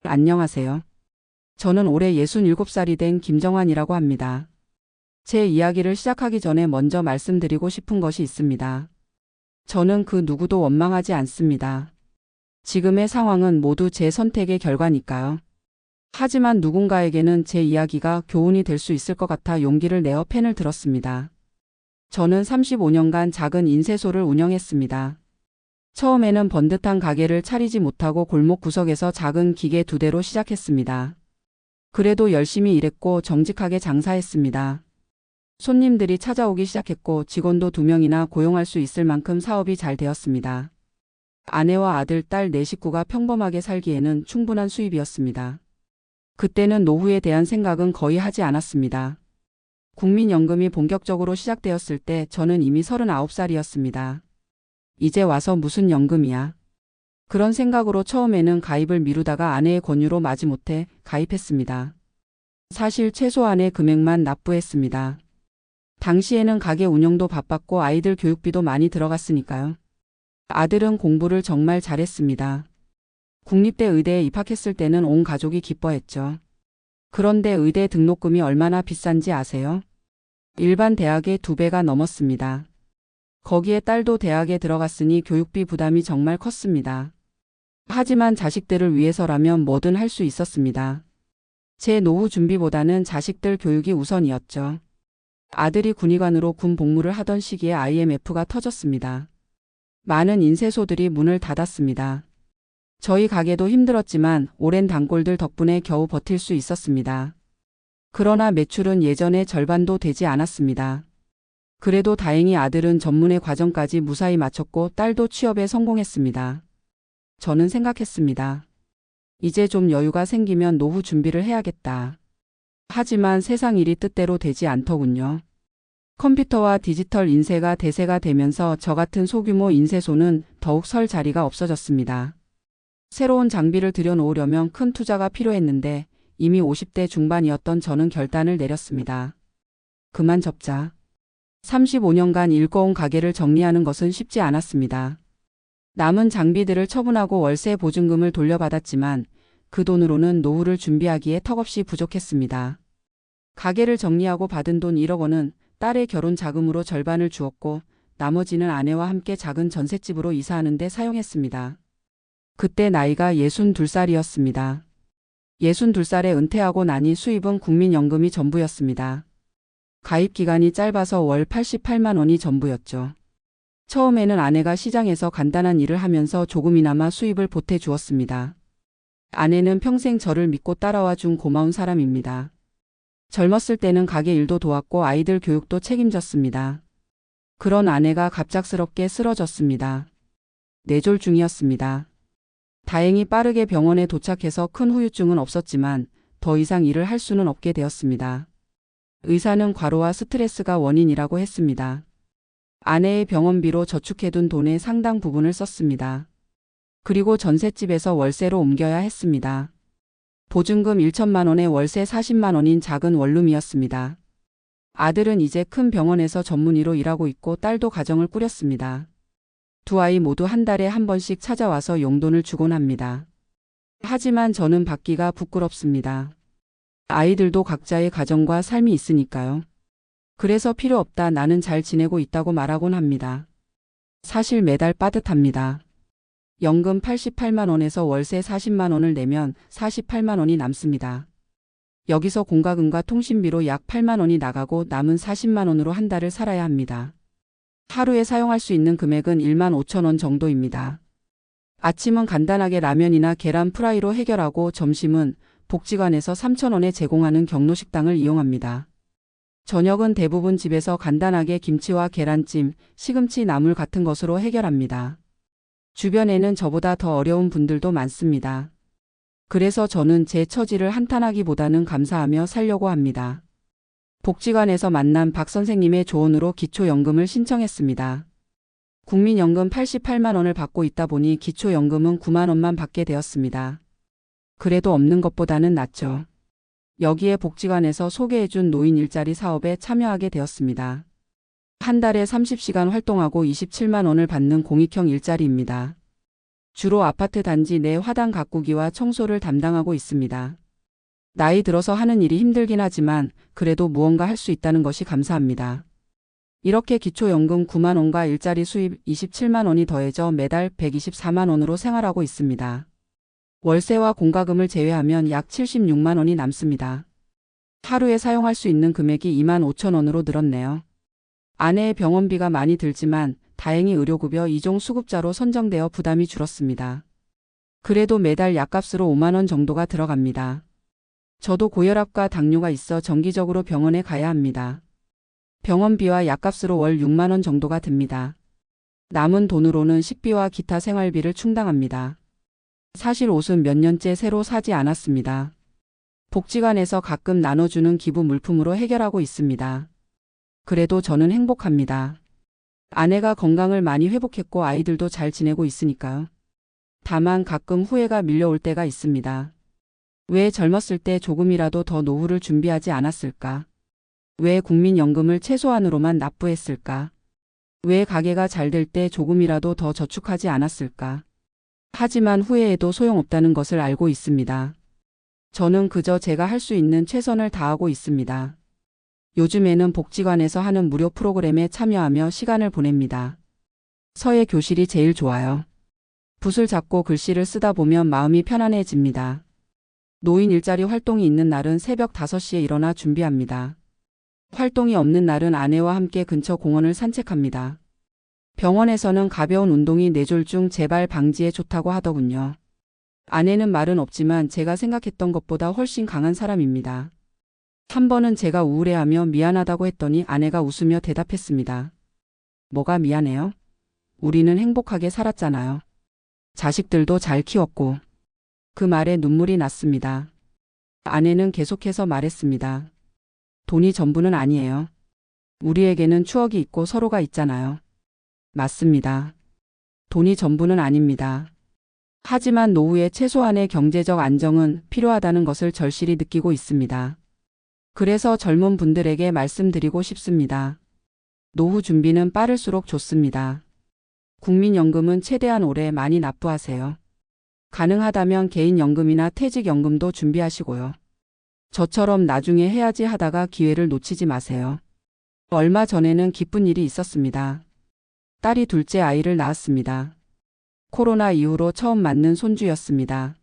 안녕하세요. 저는 올해 67살이 된 김정환이라고 합니다. 제 이야기를 시작하기 전에 먼저 말씀드리고 싶은 것이 있습니다. 저는 그 누구도 원망하지 않습니다. 지금의 상황은 모두 제 선택의 결과니까요. 하지만 누군가에게는 제 이야기가 교훈이 될 수 있을 것 같아 용기를 내어 펜을 들었습니다. 저는 35년간 작은 인쇄소를 운영했습니다. 처음에는 번듯한 가게를 차리지 못하고 골목 구석에서 작은 기계 2대로 시작했습니다. 그래도 열심히 일했고 정직하게 장사했습니다. 손님들이 찾아오기 시작했고 직원도 2명이나 고용할 수 있을 만큼 사업이 잘 되었습니다. 아내와 아들, 딸 4식구가 평범하게 살기에는 충분한 수입이었습니다. 그때는 노후에 대한 생각은 거의 하지 않았습니다. 국민연금이 본격적으로 시작되었을 때 저는 이미 39살이었습니다. 이제 와서 무슨 연금이야? 그런 생각으로 처음에는 가입을 미루다가 아내의 권유로 마지못해 가입했습니다. 사실 최소한의 금액만 납부했습니다. 당시에는 가게 운영도 바빴고 아이들 교육비도 많이 들어갔으니까요. 아들은 공부를 정말 잘했습니다. 국립대 의대에 입학했을 때는 온 가족이 기뻐했죠. 그런데 의대 등록금이 얼마나 비싼지 아세요? 일반 대학의 2배가 넘었습니다. 거기에 딸도 대학에 들어갔으니 교육비 부담이 정말 컸습니다. 하지만 자식들을 위해서라면 뭐든 할 수 있었습니다. 제 노후 준비보다는 자식들 교육이 우선이었죠. 아들이 군의관으로 군 복무를 하던 시기에 IMF가 터졌습니다. 많은 인쇄소들이 문을 닫았습니다. 저희 가게도 힘들었지만 오랜 단골들 덕분에 겨우 버틸 수 있었습니다. 그러나 매출은 예전의 절반도 되지 않았습니다. 그래도 다행히 아들은 전문의 과정까지 무사히 마쳤고 딸도 취업에 성공했습니다. 저는 생각했습니다. 이제 좀 여유가 생기면 노후 준비를 해야겠다. 하지만 세상 일이 뜻대로 되지 않더군요. 컴퓨터와 디지털 인쇄가 대세가 되면서 저 같은 소규모 인쇄소는 더욱 설 자리가 없어졌습니다. 새로운 장비를 들여놓으려면 큰 투자가 필요했는데 이미 50대 중반이었던 저는 결단을 내렸습니다. 그만 접자. 35년간 일궈온 가게를 정리하는 것은 쉽지 않았습니다. 남은 장비들을 처분하고 월세 보증금을 돌려받았지만 그 돈으로는 노후를 준비하기에 턱없이 부족했습니다. 가게를 정리하고 받은 돈 1억 원은 딸의 결혼 자금으로 절반을 주었고 나머지는 아내와 함께 작은 전셋집으로 이사하는 데 사용했습니다. 그때 나이가 62살이었습니다. 62살에 은퇴하고 나니 수입은 국민연금이 전부였습니다. 가입 기간이 짧아서 월 88만 원이 전부였죠. 처음에는 아내가 시장에서 간단한 일을 하면서 조금이나마 수입을 보태주었습니다. 아내는 평생 저를 믿고 따라와 준 고마운 사람입니다. 젊었을 때는 가게 일도 도왔고 아이들 교육도 책임졌습니다. 그런 아내가 갑작스럽게 쓰러졌습니다. 뇌졸 중이었습니다. 다행히 빠르게 병원에 도착해서 큰 후유증은 없었지만 더 이상 일을 할 수는 없게 되었습니다. 의사는 과로와 스트레스가 원인이라고 했습니다. 아내의 병원비로 저축해둔 돈의 상당 부분을 썼습니다. 그리고 전셋집에서 월세로 옮겨야 했습니다. 보증금 1천만 원에 월세 40만 원인 작은 원룸이었습니다. 아들은 이제 큰 병원에서 전문의로 일하고 있고 딸도 가정을 꾸렸습니다. 2 아이 모두 한 달에 한 번씩 찾아와서 용돈을 주곤 합니다. 하지만 저는 받기가 부끄럽습니다. 아이들도 각자의 가정과 삶이 있으니까요. 그래서 필요 없다, 나는 잘 지내고 있다고 말하곤 합니다. 사실 매달 빠듯합니다. 연금 88만 원에서 월세 40만 원을 내면 48만 원이 남습니다. 여기서 공과금과 통신비로 약 8만 원이 나가고 남은 40만 원으로 한 달을 살아야 합니다. 하루에 사용할 수 있는 금액은 1만 5천 원 정도입니다. 아침은 간단하게 라면이나 계란 프라이로 해결하고 점심은 복지관에서 3천 원에 제공하는 경로식당을 이용합니다. 저녁은 대부분 집에서 간단하게 김치와 계란찜, 시금치 나물 같은 것으로 해결합니다. 주변에는 저보다 더 어려운 분들도 많습니다. 그래서 저는 제 처지를 한탄하기보다는 감사하며 살려고 합니다. 복지관에서 만난 박 선생님의 조언으로 기초연금을 신청했습니다. 국민연금 88만 원을 받고 있다 보니 기초연금은 9만 원만 받게 되었습니다. 그래도 없는 것보다는 낫죠. 여기에 복지관에서 소개해준 노인 일자리 사업에 참여하게 되었습니다. 한 달에 30시간 활동하고 27만 원을 받는 공익형 일자리입니다. 주로 아파트 단지 내 화단 가꾸기와 청소를 담당하고 있습니다. 나이 들어서 하는 일이 힘들긴 하지만 그래도 무언가 할 수 있다는 것이 감사합니다. 이렇게 기초연금 9만 원과 일자리 수입 27만 원이 더해져 매달 124만 원으로 생활하고 있습니다. 월세와 공과금을 제외하면 약 76만 원이 남습니다. 하루에 사용할 수 있는 금액이 2만 5천 원으로 늘었네요. 아내의 병원비가 많이 들지만 다행히 의료급여 2종 수급자로 선정되어 부담이 줄었습니다. 그래도 매달 약값으로 5만 원 정도가 들어갑니다. 저도 고혈압과 당뇨가 있어 정기적으로 병원에 가야 합니다. 병원비와 약값으로 월 6만 원 정도가 듭니다. 남은 돈으로는 식비와 기타 생활비를 충당합니다. 사실 옷은 몇 년째 새로 사지 않았습니다. 복지관에서 가끔 나눠주는 기부 물품으로 해결하고 있습니다. 그래도 저는 행복합니다. 아내가 건강을 많이 회복했고 아이들도 잘 지내고 있으니까요. 다만 가끔 후회가 밀려올 때가 있습니다. 왜 젊었을 때 조금이라도 더 노후를 준비하지 않았을까? 왜 국민연금을 최소한으로만 납부했을까? 왜 가게가 잘 될 때 조금이라도 더 저축하지 않았을까? 하지만 후회해도 소용없다는 것을 알고 있습니다. 저는 그저 제가 할 수 있는 최선을 다하고 있습니다. 요즘에는 복지관에서 하는 무료 프로그램에 참여하며 시간을 보냅니다. 서예 교실이 제일 좋아요. 붓을 잡고 글씨를 쓰다 보면 마음이 편안해집니다. 노인 일자리 활동이 있는 날은 새벽 5시에 일어나 준비합니다. 활동이 없는 날은 아내와 함께 근처 공원을 산책합니다. 병원에서는 가벼운 운동이 뇌졸중 재발 방지에 좋다고 하더군요. 아내는 말은 없지만 제가 생각했던 것보다 훨씬 강한 사람입니다. 한 번은 제가 우울해하며 미안하다고 했더니 아내가 웃으며 대답했습니다. 뭐가 미안해요? 우리는 행복하게 살았잖아요. 자식들도 잘 키웠고. 그 말에 눈물이 났습니다. 아내는 계속해서 말했습니다. 돈이 전부는 아니에요. 우리에게는 추억이 있고 서로가 있잖아요. 맞습니다. 돈이 전부는 아닙니다. 하지만 노후에 최소한의 경제적 안정은 필요하다는 것을 절실히 느끼고 있습니다. 그래서 젊은 분들에게 말씀드리고 싶습니다. 노후 준비는 빠를수록 좋습니다. 국민연금은 최대한 오래 많이 납부하세요. 가능하다면 개인연금이나 퇴직연금도 준비하시고요. 저처럼 나중에 해야지 하다가 기회를 놓치지 마세요. 얼마 전에는 기쁜 일이 있었습니다. 딸이 둘째 아이를 낳았습니다. 코로나 이후로 처음 맞는 손주였습니다.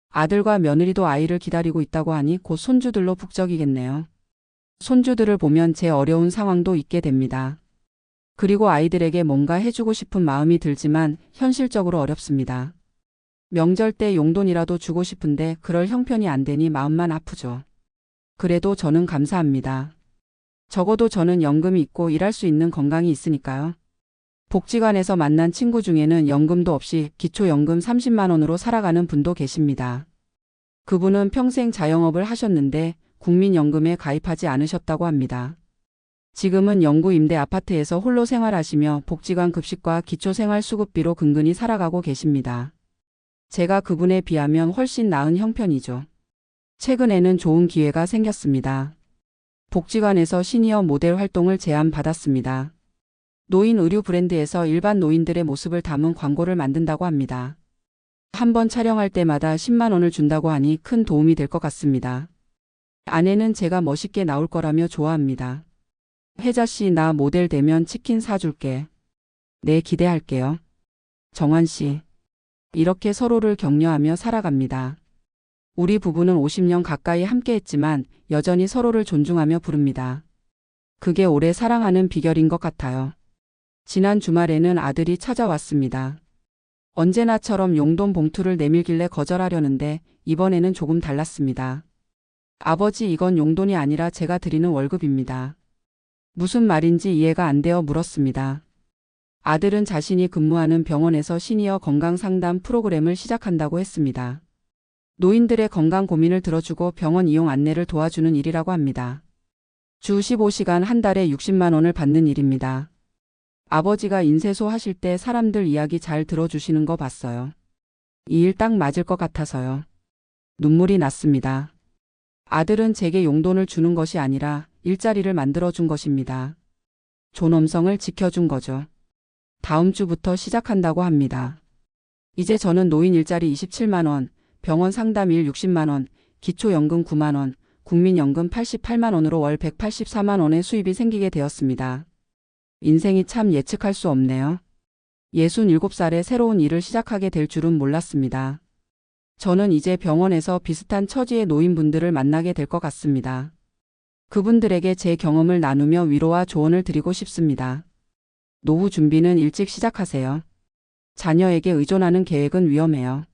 아들과 며느리도 아이를 기다리고 있다고 하니 곧 손주들로 북적이겠네요. 손주들을 보면 제 어려운 상황도 잊게 됩니다. 그리고 아이들에게 뭔가 해주고 싶은 마음이 들지만 현실적으로 어렵습니다. 명절 때 용돈이라도 주고 싶은데 그럴 형편이 안 되니 마음만 아프죠. 그래도 저는 감사합니다. 적어도 저는 연금이 있고 일할 수 있는 건강이 있으니까요. 복지관에서 만난 친구 중에는 연금도 없이 기초연금 30만 원으로 살아가는 분도 계십니다. 그분은 평생 자영업을 하셨는데 국민연금에 가입하지 않으셨다고 합니다. 지금은 영구 임대 아파트에서 홀로 생활하시며 복지관 급식과 기초생활수급비로 근근히 살아가고 계십니다. 제가 그분에 비하면 훨씬 나은 형편이죠. 최근에는 좋은 기회가 생겼습니다. 복지관에서 시니어 모델 활동을 제안받았습니다. 노인 의류 브랜드에서 일반 노인들의 모습을 담은 광고를 만든다고 합니다. 한 번 촬영할 때마다 10만 원을 준다고 하니 큰 도움이 될 것 같습니다. 아내는 제가 멋있게 나올 거라며 좋아합니다. 혜자 씨, 나 모델 되면 치킨 사줄게. 네, 기대할게요. 정환 씨. 이렇게 서로를 격려하며 살아갑니다. 우리 부부는 50년 가까이 함께했지만 여전히 서로를 존중하며 부릅니다. 그게 오래 사랑하는 비결인 것 같아요. 지난 주말에는 아들이 찾아왔습니다. 언제나처럼 용돈 봉투를 내밀길래 거절하려는데 이번에는 조금 달랐습니다. 아버지, 이건 용돈이 아니라 제가 드리는 월급입니다. 무슨 말인지 이해가 안 되어 물었습니다. 아들은 자신이 근무하는 병원에서 시니어 건강상담 프로그램을 시작한다고 했습니다. 노인들의 건강 고민을 들어주고 병원 이용 안내를 도와주는 일이라고 합니다. 주 15시간 한 달에 60만 원을 받는 일입니다. 아버지가 인쇄소 하실 때 사람들 이야기 잘 들어주시는 거 봤어요. 이 일 딱 맞을 것 같아서요. 눈물이 났습니다. 아들은 제게 용돈을 주는 것이 아니라 일자리를 만들어준 것입니다. 존엄성을 지켜준 거죠. 다음 주부터 시작한다고 합니다. 이제 저는 노인 일자리 27만 원, 병원 상담 일 60만 원, 기초연금 9만 원, 국민연금 88만 원으로 월 184만 원의 수입이 생기게 되었습니다. 인생이 참 예측할 수 없네요. 67살에 새로운 일을 시작하게 될 줄은 몰랐습니다. 저는 이제 병원에서 비슷한 처지의 노인분들을 만나게 될 것 같습니다. 그분들에게 제 경험을 나누며 위로와 조언을 드리고 싶습니다. 노후 준비는 일찍 시작하세요. 자녀에게 의존하는 계획은 위험해요.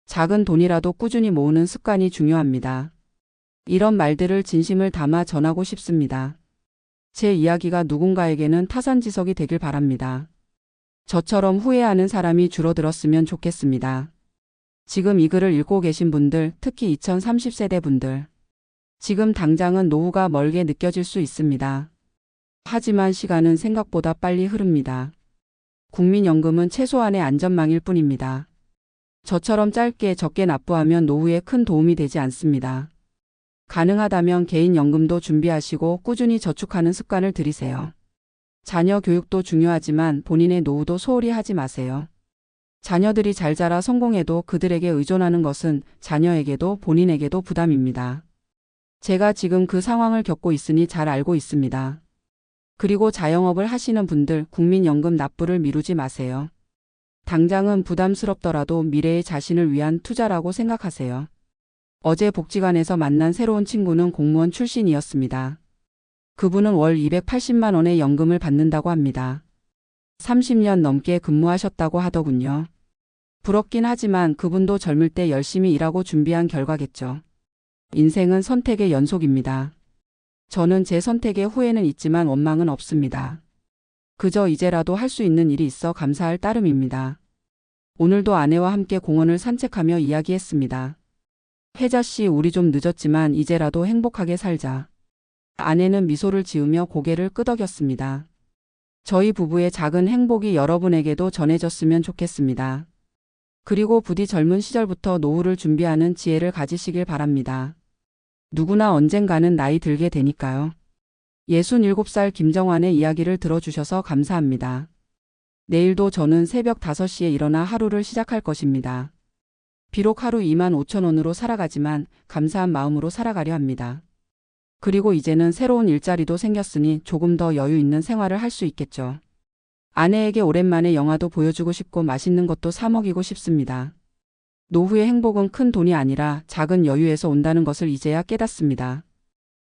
작은 돈이라도 꾸준히 모으는 습관이 중요합니다. 이런 말들을 진심을 담아 전하고 싶습니다. 제 이야기가 누군가에게는 타산지석이 되길 바랍니다. 저처럼 후회하는 사람이 줄어들었으면 좋겠습니다. 지금 이 글을 읽고 계신 분들, 특히 2030세대 분들. 지금 당장은 노후가 멀게 느껴질 수 있습니다. 하지만 시간은 생각보다 빨리 흐릅니다. 국민연금은 최소한의 안전망일 뿐입니다. 저처럼 짧게 적게 납부하면 노후에 큰 도움이 되지 않습니다. 가능하다면 개인연금도 준비하시고 꾸준히 저축하는 습관을 들이세요. 자녀 교육도 중요하지만 본인의 노후도 소홀히 하지 마세요. 자녀들이 잘 자라 성공해도 그들에게 의존하는 것은 자녀에게도 본인에게도 부담입니다. 제가 지금 그 상황을 겪고 있으니 잘 알고 있습니다. 그리고 자영업을 하시는 분들 국민연금 납부를 미루지 마세요. 당장은 부담스럽더라도 미래의 자신을 위한 투자라고 생각하세요. 어제 복지관에서 만난 새로운 친구는 공무원 출신이었습니다. 그분은 월 280만 원의 연금을 받는다고 합니다. 30년 넘게 근무하셨다고 하더군요. 부럽긴 하지만 그분도 젊을 때 열심히 일하고 준비한 결과겠죠. 인생은 선택의 연속입니다. 저는 제 선택에 후회는 있지만 원망은 없습니다. 그저 이제라도 할 수 있는 일이 있어 감사할 따름입니다. 오늘도 아내와 함께 공원을 산책하며 이야기했습니다. 혜자 씨, 우리 좀 늦었지만 이제라도 행복하게 살자. 아내는 미소를 지으며 고개를 끄덕였습니다. 저희 부부의 작은 행복이 여러분에게도 전해졌으면 좋겠습니다. 그리고 부디 젊은 시절부터 노후를 준비하는 지혜를 가지시길 바랍니다. 누구나 언젠가는 나이 들게 되니까요. 67살 김정환의 이야기를 들어주셔서 감사합니다. 내일도 저는 새벽 5시에 일어나 하루를 시작할 것입니다. 비록 하루 2만 5천 원으로 살아가지만 감사한 마음으로 살아가려 합니다. 그리고 이제는 새로운 일자리도 생겼으니 조금 더 여유 있는 생활을 할 수 있겠죠. 아내에게 오랜만에 영화도 보여주고 싶고 맛있는 것도 사 먹이고 싶습니다. 노후의 행복은 큰 돈이 아니라 작은 여유에서 온다는 것을 이제야 깨닫습니다.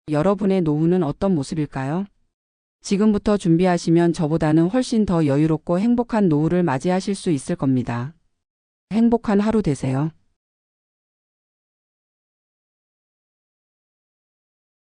여러분의 노후는 어떤 모습일까요? 지금부터 준비하시면 저보다는 훨씬 더 여유롭고 행복한 노후를 맞이하실 수 있을 겁니다. 행복한 하루 되세요.